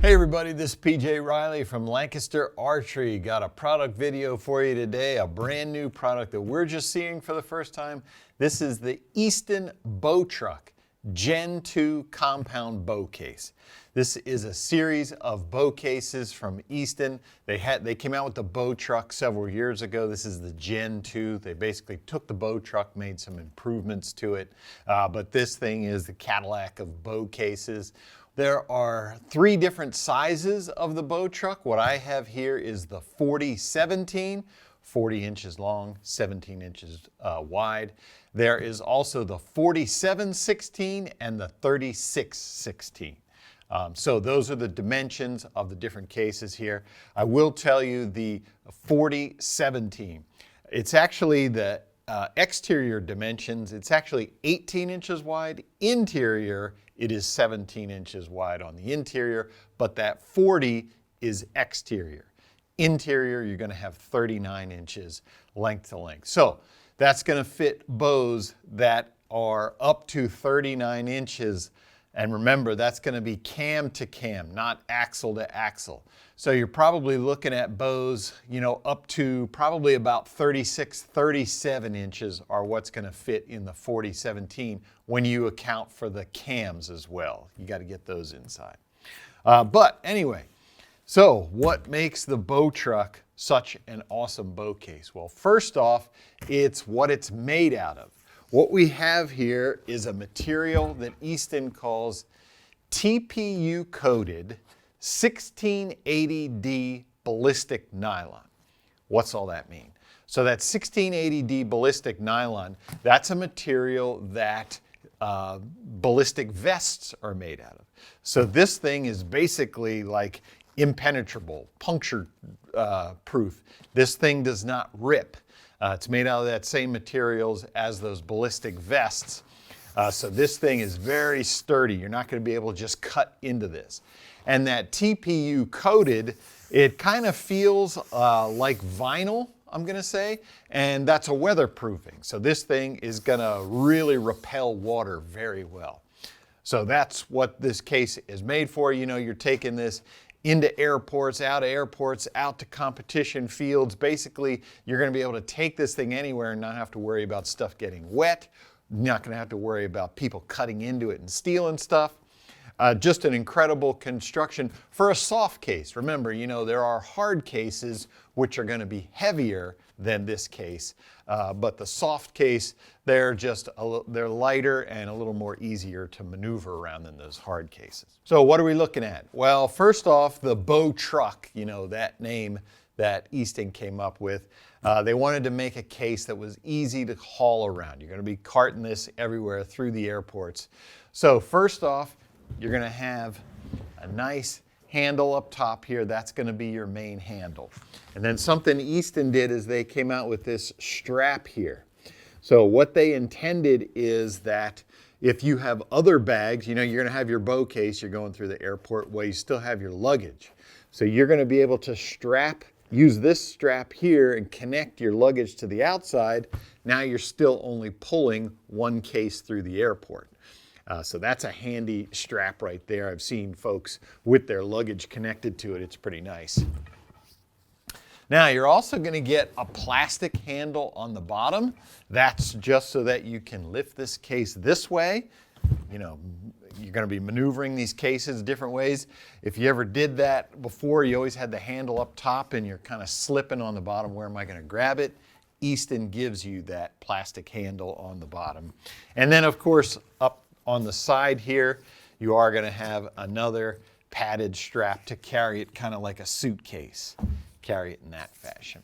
Hey everybody, this is PJ Riley from Lancaster Archery. Got a product video for you today, a brand new product that we're just seeing for the first time. This is the Easton Bowtruk Gen 2 compound bow case. This is a series of bow cases from Easton. They came out with the Bowtruk several years ago. This is the Gen 2. They basically took the Bowtruk, made some improvements to it, but this thing is the Cadillac of bow cases. There are 3 different sizes of the Bowtruk. What I have here is the 40-17, 40 inches long, 17 inches wide. There is also the 47-16 and the 36-16. So those are the dimensions of the different cases here. I will tell you the 40-17. It's actually the exterior dimensions. It's actually 18 inches wide. Interior, it is 17 inches wide on the interior, but that 40 is exterior. Interior, you're going to have 39 inches length to length. So that's going to fit bows that are up to 39 inches. And remember, that's going to be cam to cam, not axle to axle. So you're probably looking at bows, up to probably about 36, 37 inches are what's going to fit in the 40-17 when you account for the cams as well. You got to get those inside. But anyway, so what makes the Bowtruk such an awesome bow case? Well, first off, it's what it's made out of. What we have here is a material that Easton calls TPU coated 1680D ballistic nylon. What's all that mean? So that 1680D ballistic nylon, that's a material that ballistic vests are made out of. So this thing is basically like impenetrable, puncture proof. This thing does not rip. It's made out of that same materials as those ballistic vests. So this thing is very sturdy. You're not going to be able to just cut into this. And that TPU coated, it kind of feels like vinyl, I'm going to say, and that's a weatherproofing. So this thing is going to really repel water very well. So that's what this case is made for. You're taking this into airports, out to competition fields. Basically, you're going to be able to take this thing anywhere and not have to worry about stuff getting wet. Not going to have to worry about people cutting into it and stealing stuff. Just an incredible construction for a soft case. Remember, there are hard cases which are going to be heavier than this case, but the soft case, they're lighter and a little more easier to maneuver around than those hard cases. So what are we looking at? Well, first off, the Bowtruk, that name that Easton came up with. They wanted to make a case that was easy to haul around. You're going to be carting this everywhere through the airports. So first off, you're going to have a nice handle up top here. That's going to be your main handle. And then something Easton did is they came out with this strap here. So what they intended is that if you have other bags, you're going to have your bow case, you're going through the airport, well, you still have your luggage. So you're going to be able to use this strap here and connect your luggage to the outside. Now you're still only pulling one case through the airport. So that's a handy strap right there. I've seen folks with their luggage connected to it. It's pretty nice. Now you're also going to get a plastic handle on the bottom. That's just so that you can lift this case this way. You're going to be maneuvering these cases different ways. If you ever did that before, you always had the handle up top and you're kind of slipping on the bottom. Where am I going to grab it? Easton gives you that plastic handle on the bottom. And then of course up on the side here, you are going to have another padded strap to carry it kind of like a suitcase. Carry it in that fashion.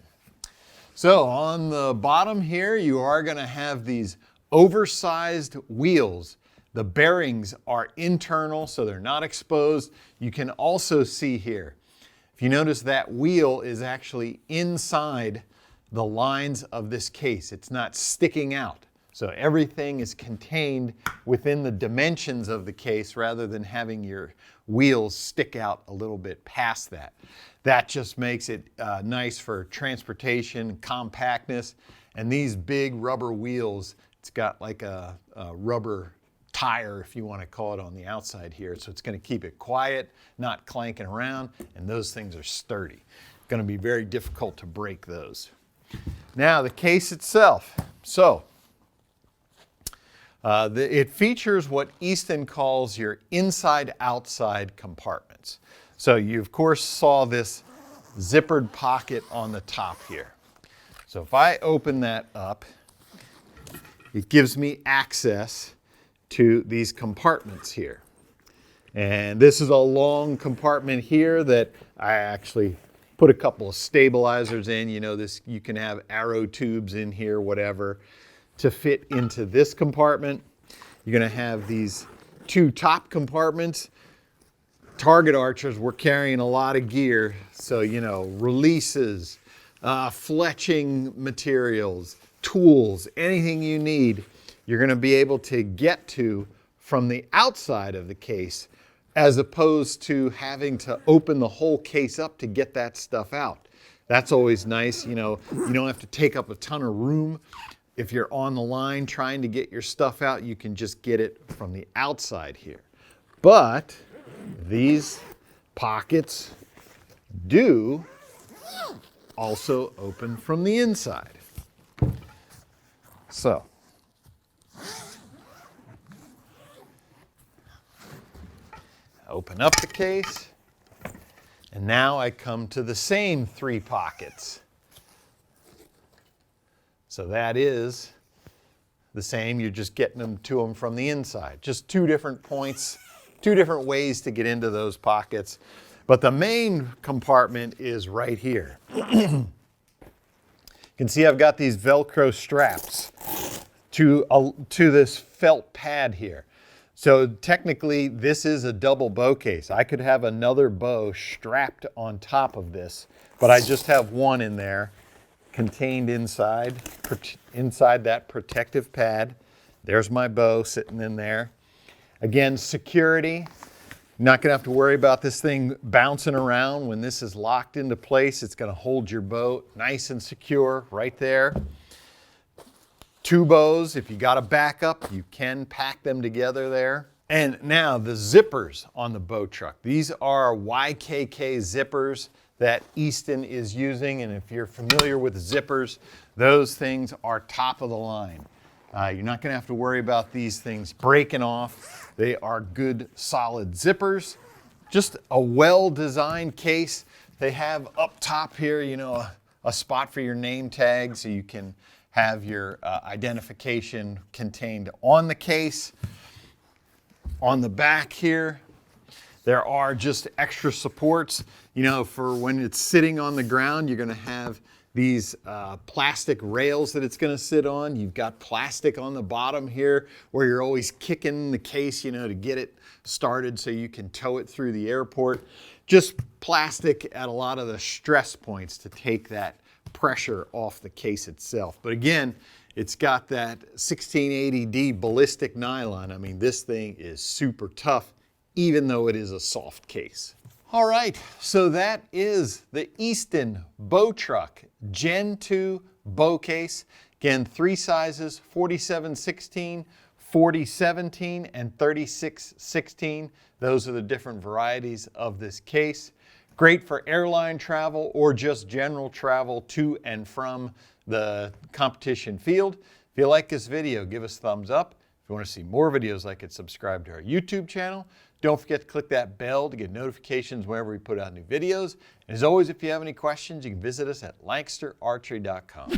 So on the bottom here, you are going to have these oversized wheels. The bearings are internal, so they're not exposed. You can also see here, if you notice, that wheel is actually inside the lines of this case. It's not sticking out. So everything is contained within the dimensions of the case rather than having your wheels stick out a little bit past that. That just makes it nice for transportation, compactness, and these big rubber wheels, it's got like a rubber tire, if you want to call it, on the outside here. So it's going to keep it quiet, not clanking around, and those things are sturdy. Going to be very difficult to break those. Now the case itself. So it features what Easton calls your inside-outside compartments. So you of course saw this zippered pocket on the top here. So if I open that up, it gives me access to these compartments here. And this is a long compartment here that I actually put a couple of stabilizers in. You know, this, you can have arrow tubes in here, whatever, to fit into this compartment. You're going to have these two top compartments. Target archers, we're carrying a lot of gear, so you know, releases, fletching materials, tools, anything you need, you're going to be able to get to from the outside of the case, as opposed to having to open the whole case up to get that stuff out. That's always nice. You know, you don't have to take up a ton of room. If you're on the line trying to get your stuff out, you can just get it from the outside here. But these pockets do also open from the inside. So open up the case, and now I come to the same three pockets. So that is the same, you're just getting them to them from the inside. Just two different points, two different ways to get into those pockets. But the main compartment is right here. You can see I've got these Velcro straps to this felt pad here. So technically this is a double bow case. I could have another bow strapped on top of this, but I just have one in there contained inside that protective pad. There's my bow sitting in there. Again, security. Not going to have to worry about this thing bouncing around. When this is locked into place, it's going to hold your bow nice and secure right there. Two bows, if you got a backup, you can pack them together there. And now the zippers on the Bowtruk. These are YKK zippers that Easton is using, and if you're familiar with zippers, those things are top of the line. You're not going to have to worry about these things breaking off. They are good, solid zippers. Just a well-designed case. They have up top here, you know, a spot for your name tag, so you can have your identification contained on the case. On the back here, there are just extra supports. You know, for when it's sitting on the ground, you're going to have these plastic rails that it's going to sit on. You've got plastic on the bottom here where you're always kicking the case, you know, to get it started so you can tow it through the airport. Just plastic at a lot of the stress points to take that pressure off the case itself. But again, it's got that 1680D ballistic nylon. I mean, this thing is super tough, even though it is a soft case. All right, so that is the Easton Bowtruk Gen 2 bow case. Again, three sizes, 47/16, 40/17, and 36/16. Those are the different varieties of this case. Great for airline travel or just general travel to and from the competition field. If you like this video, give us a thumbs up. If you want to see more videos like it, subscribe to our YouTube channel. Don't forget to click that bell to get notifications whenever we put out new videos. And as always, if you have any questions, you can visit us at LancasterArchery.com.